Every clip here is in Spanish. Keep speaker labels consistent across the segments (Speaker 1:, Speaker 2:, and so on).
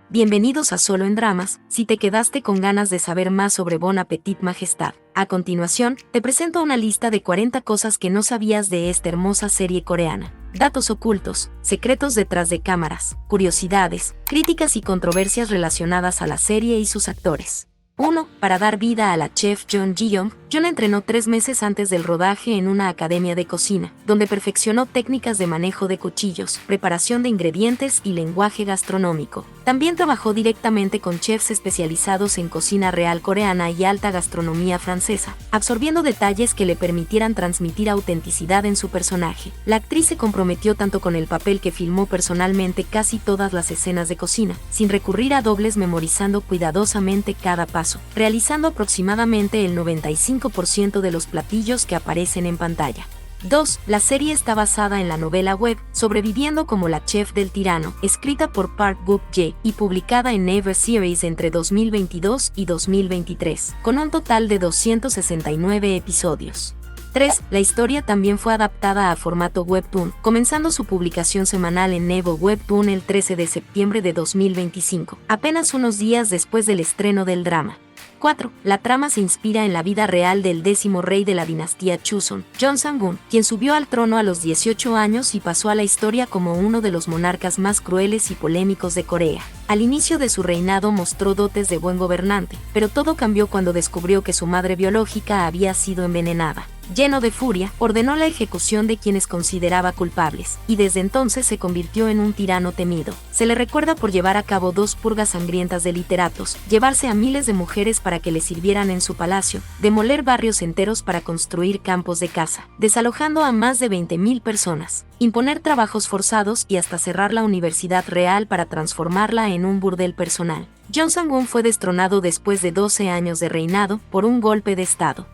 Speaker 1: Bienvenidos a Solo en Dramas. Si te quedaste con ganas de saber más sobre Bon Appetit Majestad, a continuación, te presento una lista de 40 cosas que no sabías de esta hermosa serie coreana. Datos ocultos, secretos detrás de cámaras, curiosidades, críticas y controversias relacionadas a la serie y sus actores. 1. Para dar vida a la chef Jeon Ji-young, Jeon entrenó 3 meses antes del rodaje en una academia de cocina, donde perfeccionó técnicas de manejo de cuchillos, preparación de ingredientes y lenguaje gastronómico. También trabajó directamente con chefs especializados en cocina real coreana y alta gastronomía francesa, absorbiendo detalles que le permitieran transmitir autenticidad en su personaje. La actriz se comprometió tanto con el papel que filmó personalmente casi todas las escenas de cocina, sin recurrir a dobles, memorizando cuidadosamente cada paso, realizando aproximadamente el 95% de los platillos que aparecen en pantalla. 2. La serie está basada en la novela web Sobreviviendo como la chef del tirano, escrita por Park Guk-jae y publicada en Naver Series entre 2022 y 2023, con un total de 269 episodios. 3. La historia también fue adaptada a formato webtoon, comenzando su publicación semanal en Naver Webtoon el 13 de septiembre de 2025, apenas unos días después del estreno del drama. 4. La trama se inspira en la vida real del 10º rey de la dinastía Joseon, Jeon Sang-un, quien subió al trono a los 18 años y pasó a la historia como uno de los monarcas más crueles y polémicos de Corea. Al inicio de su reinado mostró dotes de buen gobernante, pero todo cambió cuando descubrió que su madre biológica había sido envenenada. Lleno de furia, ordenó la ejecución de quienes consideraba culpables, y desde entonces se convirtió en un tirano temido. Se le recuerda por llevar a cabo 2 purgas sangrientas de literatos, llevarse a miles de mujeres para que le sirvieran en su palacio, demoler barrios enteros para construir campos de caza, desalojando a más de 20.000 personas, imponer trabajos forzados y hasta cerrar la Universidad Real para transformarla en un burdel personal. Jeon Sang-un fue destronado después de 12 años de reinado por un golpe de estado.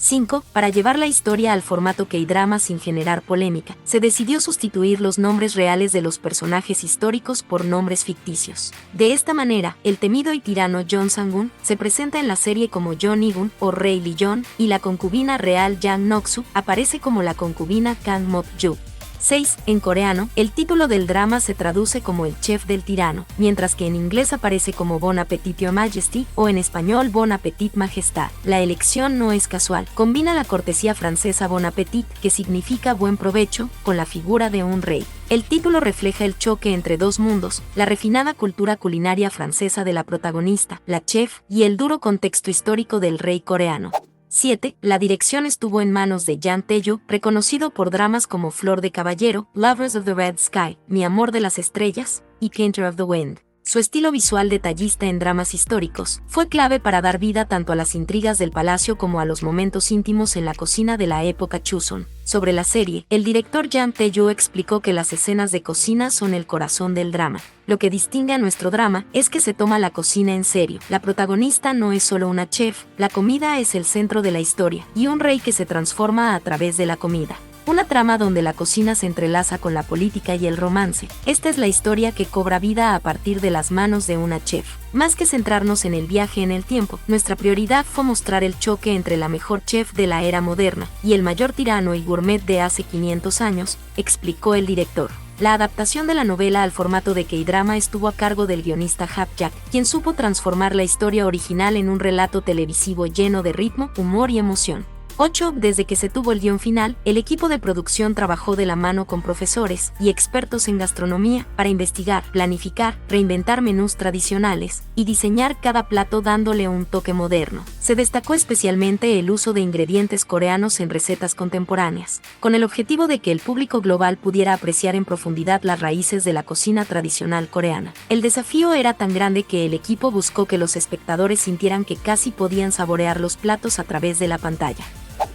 Speaker 1: 5. Para llevar la historia al formato K-drama sin generar polémica, se decidió sustituir los nombres reales de los personajes históricos por nombres ficticios. De esta manera, el temido y tirano Jeon Sang-un se presenta en la serie como Jeon Il-gun o Rey Lee-yeon, y la concubina real Jang Nok-su aparece como la concubina Kang Mok-ju. 6. En coreano, el título del drama se traduce como El chef del tirano, mientras que en inglés aparece como Bon Appetit Your Majesty o en español Bon Appetit Majestad. La elección no es casual, combina la cortesía francesa Bon Appetit, que significa buen provecho, con la figura de un rey. El título refleja el choque entre dos mundos, la refinada cultura culinaria francesa de la protagonista, la chef, y el duro contexto histórico del rey coreano. 7. La dirección estuvo en manos de Jang Tae-joo, reconocido por dramas como Flor de Caballero, Lovers of the Red Sky, Mi amor de las estrellas y Painter of the Wind. Su estilo visual detallista en dramas históricos fue clave para dar vida tanto a las intrigas del palacio como a los momentos íntimos en la cocina de la época Joseon. Sobre la serie, el director Jang Tae-joo explicó que las escenas de cocina son el corazón del drama. Lo que distingue a nuestro drama es que se toma la cocina en serio. La protagonista no es solo una chef, la comida es el centro de la historia, y un rey que se transforma a través de la comida. Una trama donde la cocina se entrelaza con la política y el romance. Esta es la historia que cobra vida a partir de las manos de una chef. Más que centrarnos en el viaje en el tiempo, nuestra prioridad fue mostrar el choque entre la mejor chef de la era moderna y el mayor tirano y gourmet de hace 500 años, explicó el director. La adaptación de la novela al formato de K-drama estuvo a cargo del guionista Hap Jak, quien supo transformar la historia original en un relato televisivo lleno de ritmo, humor y emoción. 8. Desde que se tuvo el guión final, el equipo de producción trabajó de la mano con profesores y expertos en gastronomía para investigar, planificar, reinventar menús tradicionales y diseñar cada plato dándole un toque moderno. Se destacó especialmente el uso de ingredientes coreanos en recetas contemporáneas, con el objetivo de que el público global pudiera apreciar en profundidad las raíces de la cocina tradicional coreana. El desafío era tan grande que el equipo buscó que los espectadores sintieran que casi podían saborear los platos a través de la pantalla.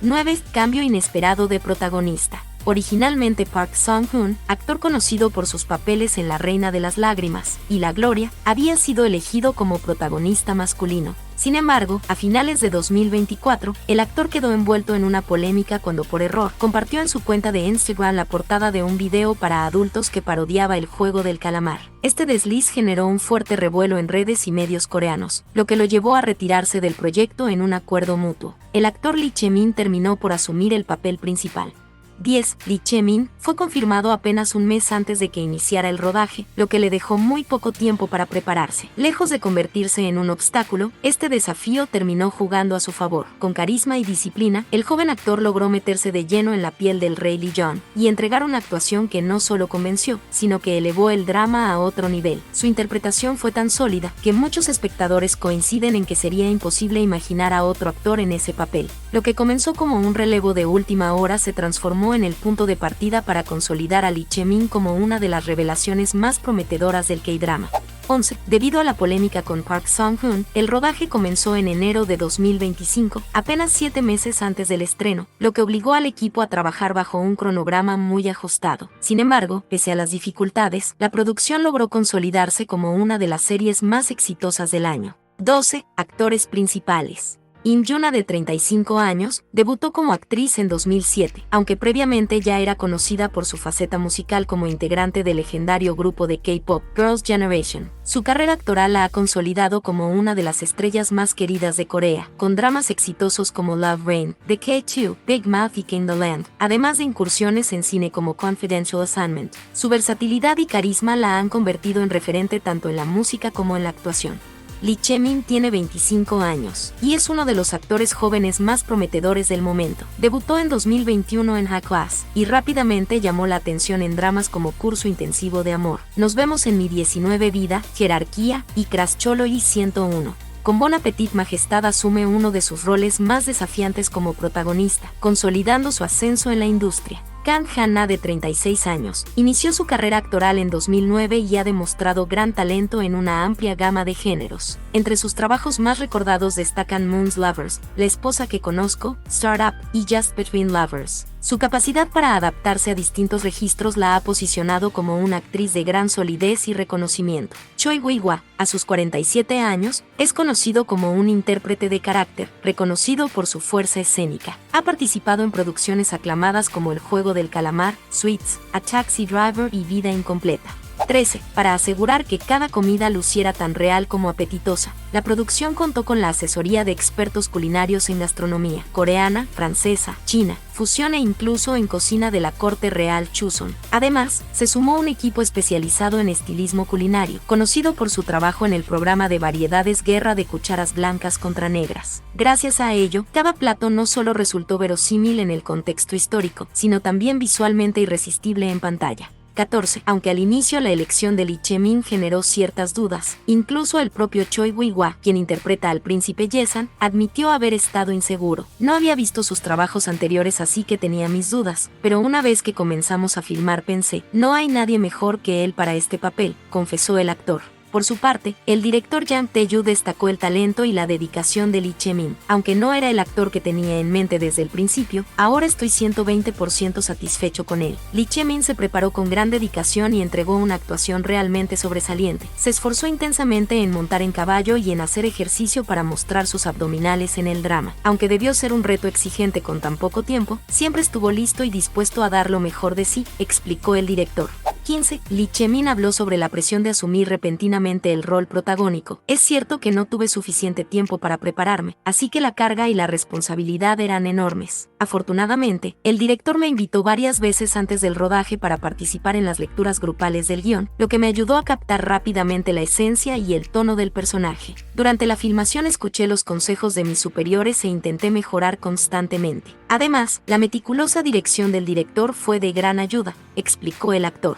Speaker 1: 9. Cambio inesperado de protagonista. Originalmente Park Sung-hoon, actor conocido por sus papeles en La Reina de las Lágrimas y La Gloria, había sido elegido como protagonista masculino. Sin embargo, a finales de 2024, el actor quedó envuelto en una polémica cuando por error compartió en su cuenta de Instagram la portada de un video para adultos que parodiaba el juego del calamar. Este desliz generó un fuerte revuelo en redes y medios coreanos, lo que lo llevó a retirarse del proyecto en un acuerdo mutuo. El actor Lee Chae-min terminó por asumir el papel principal. 10. Lee Chae-min fue confirmado apenas un mes antes de que iniciara el rodaje, lo que le dejó muy poco tiempo para prepararse. Lejos de convertirse en un obstáculo, este desafío terminó jugando a su favor. Con carisma y disciplina, el joven actor logró meterse de lleno en la piel del rey Lee Jong y entregar una actuación que no solo convenció, sino que elevó el drama a otro nivel. Su interpretación fue tan sólida que muchos espectadores coinciden en que sería imposible imaginar a otro actor en ese papel. Lo que comenzó como un relevo de última hora se transformó en el punto de partida para consolidar a Lee Chae-min como una de las revelaciones más prometedoras del K-drama. 11. Debido a la polémica con Park Sung-hoon, el rodaje comenzó en enero de 2025, apenas 7 meses antes del estreno, lo que obligó al equipo a trabajar bajo un cronograma muy ajustado. Sin embargo, pese a las dificultades, la producción logró consolidarse como una de las series más exitosas del año. 12. Actores principales. Im Yuna, de 35 años, debutó como actriz en 2007, aunque previamente ya era conocida por su faceta musical como integrante del legendario grupo de K-pop Girls' Generation. Su carrera actoral la ha consolidado como una de las estrellas más queridas de Corea, con dramas exitosos como Love Rain, The K2, Big Mouth y King the Land, además de incursiones en cine como Confidential Assignment. Su versatilidad y carisma la han convertido en referente tanto en la música como en la actuación. Lee Chae-min tiene 25 años y es uno de los actores jóvenes más prometedores del momento. Debutó en 2021 en High Class y rápidamente llamó la atención en dramas como Curso Intensivo de Amor, Nos vemos en mi 19 vida, Jerarquía y Crash Cholo y 101. Con Bon Appetit Majestad asume uno de sus roles más desafiantes como protagonista, consolidando su ascenso en la industria. Kang Han-na, de 36 años, inició su carrera actoral en 2009 y ha demostrado gran talento en una amplia gama de géneros. Entre sus trabajos más recordados destacan Moon's Lovers, La esposa que conozco, Startup y Just Between Lovers. Su capacidad para adaptarse a distintos registros la ha posicionado como una actriz de gran solidez y reconocimiento. Choi Woo-hwa, a sus 47 años, es conocido como un intérprete de carácter, reconocido por su fuerza escénica. Ha participado en producciones aclamadas como El juego del calamar, Sweets, A Taxi Driver y Vida incompleta. 13. Para asegurar que cada comida luciera tan real como apetitosa, la producción contó con la asesoría de expertos culinarios en gastronomía coreana, francesa, china, fusión e incluso en cocina de la corte real Chuseon. Además, se sumó un equipo especializado en estilismo culinario, conocido por su trabajo en el programa de variedades Guerra de Cucharas Blancas contra Negras. Gracias a ello, cada plato no solo resultó verosímil en el contexto histórico, sino también visualmente irresistible en pantalla. 14. Aunque al inicio la elección de Lee Chae-min generó ciertas dudas, incluso el propio Choi Woo-hwa, quien interpreta al príncipe Yesan, admitió haber estado inseguro. No había visto sus trabajos anteriores, así que tenía mis dudas, pero una vez que comenzamos a filmar pensé, no hay nadie mejor que él para este papel, confesó el actor. Por su parte, el director Jang Tae-yu destacó el talento y la dedicación de Lee Chae-min. Aunque no era el actor que tenía en mente desde el principio, ahora estoy 120% satisfecho con él. Lee Chae-min se preparó con gran dedicación y entregó una actuación realmente sobresaliente. Se esforzó intensamente en montar en caballo y en hacer ejercicio para mostrar sus abdominales en el drama. Aunque debió ser un reto exigente con tan poco tiempo, siempre estuvo listo y dispuesto a dar lo mejor de sí, explicó el director. 15. Lee Chae-min habló sobre la presión de asumir repentinamente el rol protagónico. Es cierto que no tuve suficiente tiempo para prepararme, así que la carga y la responsabilidad eran enormes. Afortunadamente, el director me invitó varias veces antes del rodaje para participar en las lecturas grupales del guión, lo que me ayudó a captar rápidamente la esencia y el tono del personaje. Durante la filmación escuché los consejos de mis superiores e intenté mejorar constantemente. Además, la meticulosa dirección del director fue de gran ayuda, explicó el actor.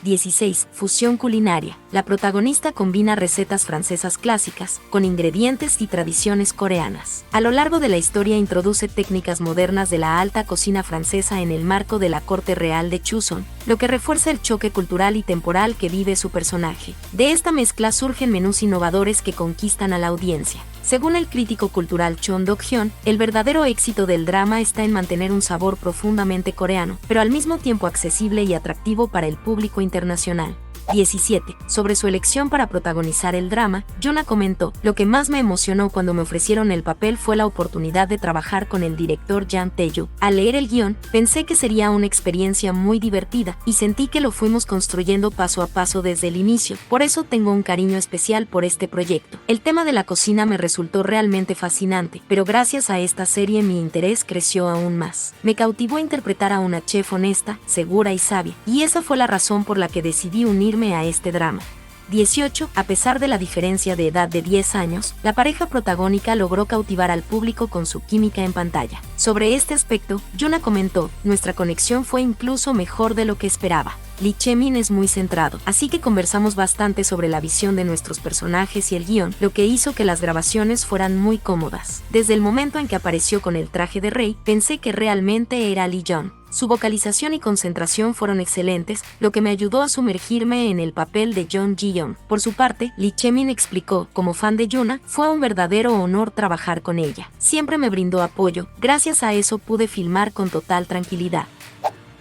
Speaker 1: 16. Fusión culinaria. La protagonista combina recetas francesas clásicas con ingredientes y tradiciones coreanas. A lo largo de la historia introduce técnicas modernas de la alta cocina francesa en el marco de la corte real de Chuseon, lo que refuerza el choque cultural y temporal que vive su personaje. De esta mezcla surgen menús innovadores que conquistan a la audiencia. Según el crítico cultural Chon Dok-hyun, el verdadero éxito del drama está en mantener un sabor profundamente coreano, pero al mismo tiempo accesible y atractivo para el público internacional. 17. Sobre su elección para protagonizar el drama, Yuna comentó: lo que más me emocionó cuando me ofrecieron el papel fue la oportunidad de trabajar con el director Jang Tae-yoo. Al leer el guión, pensé que sería una experiencia muy divertida y sentí que lo fuimos construyendo paso a paso desde el inicio. Por eso tengo un cariño especial por este proyecto. El tema de la cocina me resultó realmente fascinante, pero gracias a esta serie mi interés creció aún más. Me cautivó interpretar a una chef honesta, segura y sabia, y esa fue la razón por la que decidí unirme a este drama. 18. A pesar de la diferencia de edad de 10 años, la pareja protagónica logró cautivar al público con su química en pantalla. Sobre este aspecto, Yuna comentó: nuestra conexión fue incluso mejor de lo que esperaba. Lee Chae-min es muy centrado, así que conversamos bastante sobre la visión de nuestros personajes y el guión, lo que hizo que las grabaciones fueran muy cómodas. Desde el momento en que apareció con el traje de rey, pensé que realmente era Lee Jong. Su vocalización y concentración fueron excelentes, lo que me ayudó a sumergirme en el papel de Jong Ji-yeon. Por su parte, Lee Chae-min explicó: como fan de Yuna, fue un verdadero honor trabajar con ella. Siempre me brindó apoyo, gracias a eso pude filmar con total tranquilidad.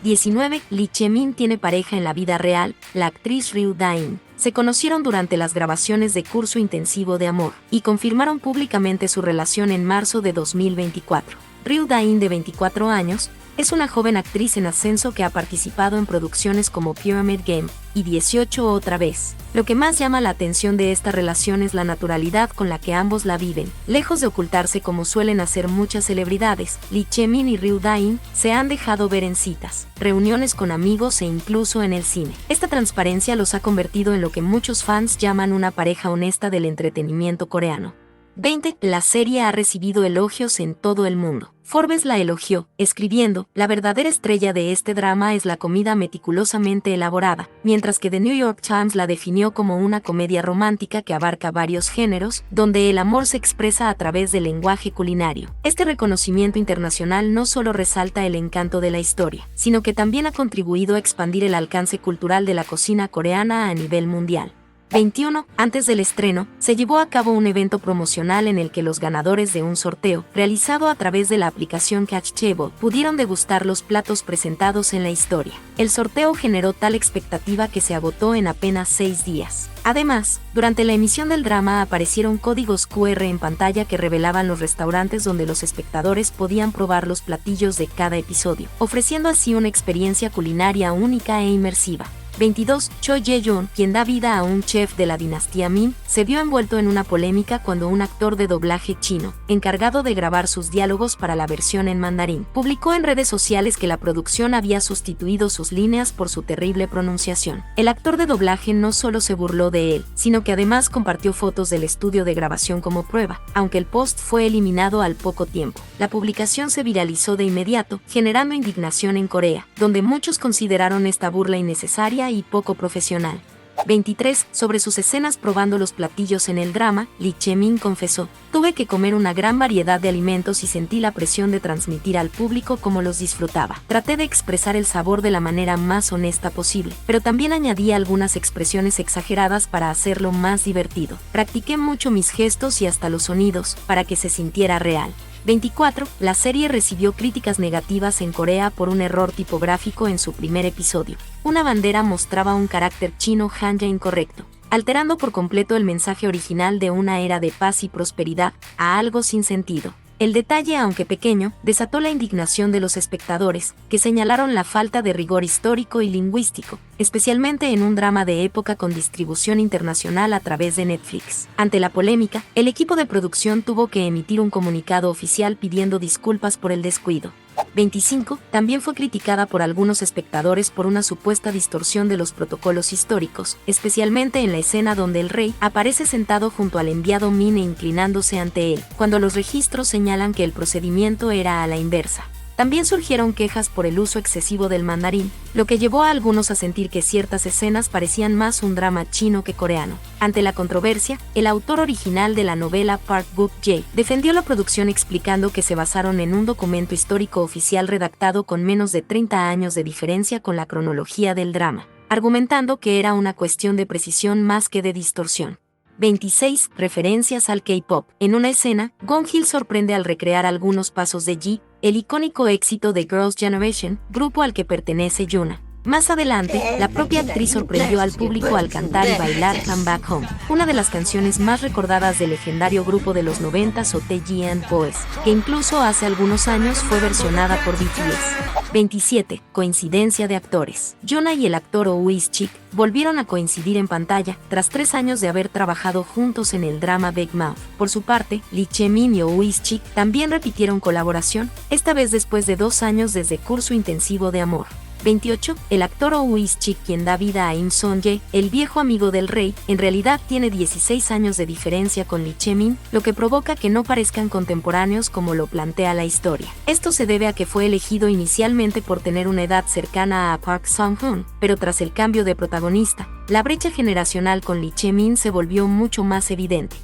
Speaker 1: 19. Lee Chae-min tiene pareja en la vida real, la actriz Ryu Da-in. Se conocieron durante las grabaciones de Curso Intensivo de Amor, y confirmaron públicamente su relación en marzo de 2024. Ryu Da-in, de 24 años, es una joven actriz en ascenso que ha participado en producciones como Pyramid Game y 18 otra vez. Lo que más llama la atención de esta relación es la naturalidad con la que ambos la viven. Lejos de ocultarse como suelen hacer muchas celebridades, Lee Chae-min y Ryu Da-in se han dejado ver en citas, reuniones con amigos e incluso en el cine. Esta transparencia los ha convertido en lo que muchos fans llaman una pareja honesta del entretenimiento coreano. 20. La serie ha recibido elogios en todo el mundo. Forbes la elogió, escribiendo: la verdadera estrella de este drama es la comida meticulosamente elaborada, mientras que The New York Times la definió como una comedia romántica que abarca varios géneros, donde el amor se expresa a través del lenguaje culinario. Este reconocimiento internacional no solo resalta el encanto de la historia, sino que también ha contribuido a expandir el alcance cultural de la cocina coreana a nivel mundial. 21. Antes del estreno, se llevó a cabo un evento promocional en el que los ganadores de un sorteo, realizado a través de la aplicación Catch Table, pudieron degustar los platos presentados en la historia. El sorteo generó tal expectativa que se agotó en apenas 6 días. Además, durante la emisión del drama aparecieron códigos QR en pantalla que revelaban los restaurantes donde los espectadores podían probar los platillos de cada episodio, ofreciendo así una experiencia culinaria única e inmersiva. 22. Choi Jae-yoon, quien da vida a un chef de la dinastía Min, se vio envuelto en una polémica cuando un actor de doblaje chino, encargado de grabar sus diálogos para la versión en mandarín, publicó en redes sociales que la producción había sustituido sus líneas por su terrible pronunciación. El actor de doblaje no solo se burló de él, sino que además compartió fotos del estudio de grabación como prueba, aunque el post fue eliminado al poco tiempo. La publicación se viralizó de inmediato, generando indignación en Corea, donde muchos consideraron esta burla innecesaria y poco profesional. 23. Sobre sus escenas probando los platillos en el drama, Lee Chae-min confesó: tuve que comer una gran variedad de alimentos y sentí la presión de transmitir al público cómo los disfrutaba. Traté de expresar el sabor de la manera más honesta posible, pero también añadí algunas expresiones exageradas para hacerlo más divertido. Practiqué mucho mis gestos y hasta los sonidos, para que se sintiera real. 24. La serie recibió críticas negativas en Corea por un error tipográfico en su primer episodio. Una bandera mostraba un carácter chino hanja incorrecto, alterando por completo el mensaje original de una era de paz y prosperidad a algo sin sentido. El detalle, aunque pequeño, desató la indignación de los espectadores, que señalaron la falta de rigor histórico y lingüístico, especialmente en un drama de época con distribución internacional a través de Netflix. Ante la polémica, el equipo de producción tuvo que emitir un comunicado oficial pidiendo disculpas por el descuido. 25. También fue criticada por algunos espectadores por una supuesta distorsión de los protocolos históricos, especialmente en la escena donde el rey aparece sentado junto al enviado Min e inclinándose ante él, cuando los registros señalan que el procedimiento era a la inversa. También surgieron quejas por el uso excesivo del mandarín, lo que llevó a algunos a sentir que ciertas escenas parecían más un drama chino que coreano. Ante la controversia, el autor original de la novela Park Buk-jae defendió la producción explicando que se basaron en un documento histórico oficial redactado con menos de 30 años de diferencia con la cronología del drama, argumentando que era una cuestión de precisión más que de distorsión. 26. Referencias al K-pop. En una escena, Gong Hil sorprende al recrear algunos pasos de G, el icónico éxito de Girls' Generation, grupo al que pertenece Yuna. Más adelante, la propia actriz sorprendió al público al cantar y bailar Come Back Home, una de las canciones más recordadas del legendario grupo de los 90s o TGN Boys, que incluso hace algunos años fue versionada por BTS. 27. Coincidencia de actores. Jonah y el actor Oh Woo-sik volvieron a coincidir en pantalla, tras 3 años de haber trabajado juntos en el drama Big Mouth. Por su parte, Lee Chae-min y Oh Woo-sik también repitieron colaboración, esta vez después de 2 años desde Curso Intensivo de Amor. 28. El actor Oh Woo-sik, quien da vida a Im Sung-jae, el viejo amigo del rey, en realidad tiene 16 años de diferencia con Lee Chae-min, lo que provoca que no parezcan contemporáneos como lo plantea la historia. Esto se debe a que fue elegido inicialmente por tener una edad cercana a Park Sung-hoon, pero tras el cambio de protagonista, la brecha generacional con Lee Chae-min se volvió mucho más evidente.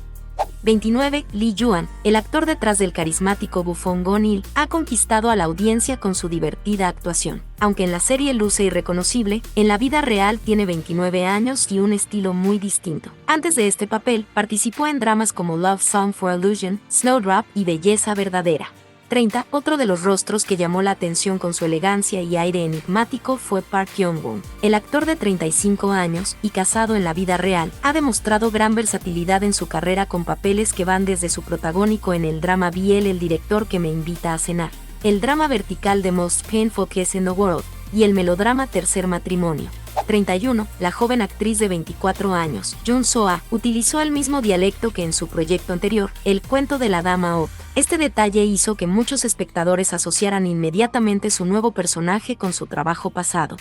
Speaker 1: 29. Lee Yuan, el actor detrás del carismático bufón Gon-il, ha conquistado a la audiencia con su divertida actuación. Aunque en la serie luce irreconocible, en la vida real tiene 29 años y un estilo muy distinto. Antes de este papel, participó en dramas como Love Song for Illusion, Snowdrop y Belleza Verdadera. 30. Otro de los rostros que llamó la atención con su elegancia y aire enigmático fue Park Hyung-woon. El actor de 35 años, y casado en la vida real, ha demostrado gran versatilidad en su carrera con papeles que van desde su protagónico en el drama BL El director que me invita a cenar, el drama vertical The Most Painful Kiss in the World, y el melodrama Tercer Matrimonio. 31. La joven actriz de 24 años, Jun So-ah, utilizó el mismo dialecto que en su proyecto anterior, El cuento de la dama O. Este detalle hizo que muchos espectadores asociaran inmediatamente su nuevo personaje con su trabajo pasado.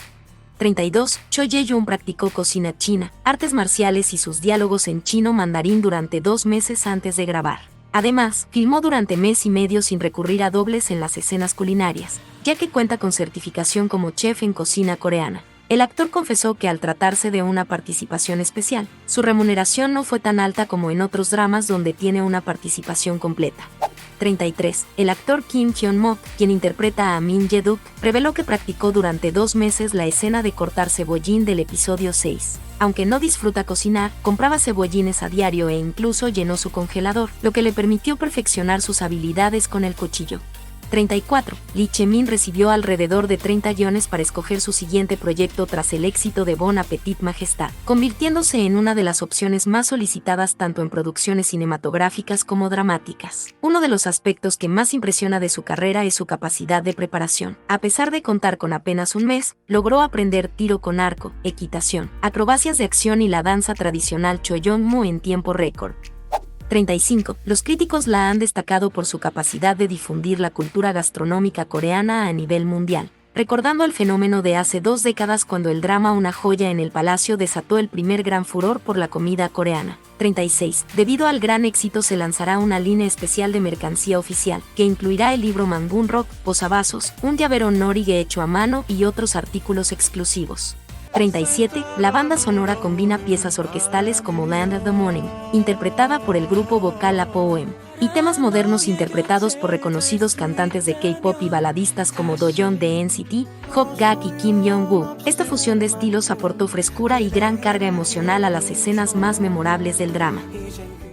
Speaker 1: 32. Cho Ye-yoon practicó cocina china, artes marciales y sus diálogos en chino mandarín durante 2 meses antes de grabar. Además, filmó durante mes y medio sin recurrir a dobles en las escenas culinarias, ya que cuenta con certificación como chef en cocina coreana. El actor confesó que al tratarse de una participación especial, su remuneración no fue tan alta como en otros dramas donde tiene una participación completa. 33. El actor Kim Hyun-mook, quien interpreta a Min Ye-duk, reveló que practicó durante 2 meses la escena de cortar cebollín del episodio 6. Aunque no disfruta cocinar, compraba cebollines a diario e incluso llenó su congelador, lo que le permitió perfeccionar sus habilidades con el cuchillo. 34. Lee Chae-min recibió alrededor de 30 guiones para escoger su siguiente proyecto tras el éxito de Bon Appetit Majestad, convirtiéndose en una de las opciones más solicitadas tanto en producciones cinematográficas como dramáticas. Uno de los aspectos que más impresiona de su carrera es su capacidad de preparación. A pesar de contar con apenas un mes, logró aprender tiro con arco, equitación, acrobacias de acción y la danza tradicional Choyongmu en tiempo récord. 35. Los críticos la han destacado por su capacidad de difundir la cultura gastronómica coreana a nivel mundial, recordando el fenómeno de hace 2 décadas cuando el drama Una joya en el palacio desató el primer gran furor por la comida coreana. 36. Debido al gran éxito se lanzará una línea especial de mercancía oficial, que incluirá el libro Mangun Rock, posavasos, un llavero Norige hecho a mano y otros artículos exclusivos. 37. La banda sonora combina piezas orquestales como Land of the Morning, interpretada por el grupo vocal Apoem, y temas modernos interpretados por reconocidos cantantes de K-pop y baladistas como Do-yeon de NCT, Hok Gak y Kim Young-woo. Esta fusión de estilos aportó frescura y gran carga emocional a las escenas más memorables del drama.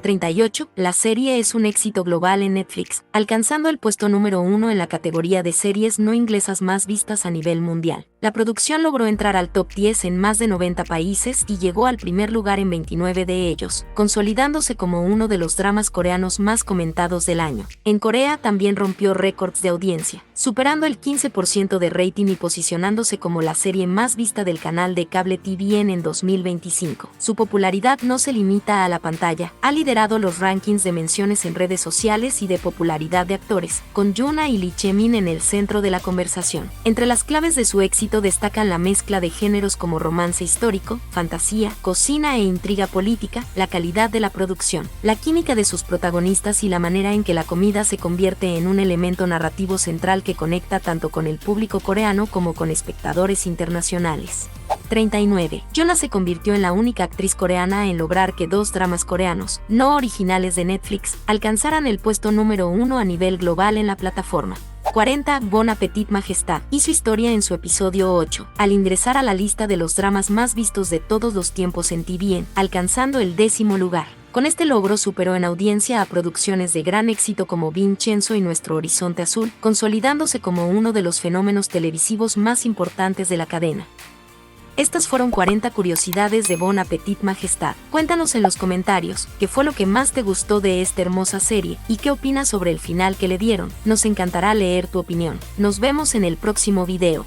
Speaker 1: 38. La serie es un éxito global en Netflix, alcanzando el puesto número 1 en la categoría de series no inglesas más vistas a nivel mundial. La producción logró entrar al top 10 en más de 90 países y llegó al primer lugar en 29 de ellos, consolidándose como uno de los dramas coreanos más comentados del año. En Corea también rompió récords de audiencia, superando el 15% de rating y posicionándose como la serie más vista del canal de cable TVN en 2025. Su popularidad no se limita a la pantalla, ha liderado los rankings de menciones en redes sociales y de popularidad de actores, con Jonah y Lee Chae-min en el centro de la conversación. Entre las claves de su éxito destacan la mezcla de géneros como romance histórico, fantasía, cocina e intriga política, la calidad de la producción, la química de sus protagonistas y la manera en que la comida se convierte en un elemento narrativo central que conecta tanto con el público coreano como con espectadores internacionales. 39. Jonah se convirtió en la única actriz coreana en lograr que 2 dramas coreanos, no originales de Netflix, alcanzaran el puesto número 1 a nivel global en la plataforma. 40. Bon Appetit Majestad hizo historia en su episodio 8, al ingresar a la lista de los dramas más vistos de todos los tiempos en TVN, alcanzando el 10º lugar. Con este logro superó en audiencia a producciones de gran éxito como Vincenzo y Nuestro Horizonte Azul, consolidándose como uno de los fenómenos televisivos más importantes de la cadena. Estas fueron 40 curiosidades de Bon Appetit Majestad. Cuéntanos en los comentarios qué fue lo que más te gustó de esta hermosa serie y qué opinas sobre el final que le dieron. Nos encantará leer tu opinión. Nos vemos en el próximo video.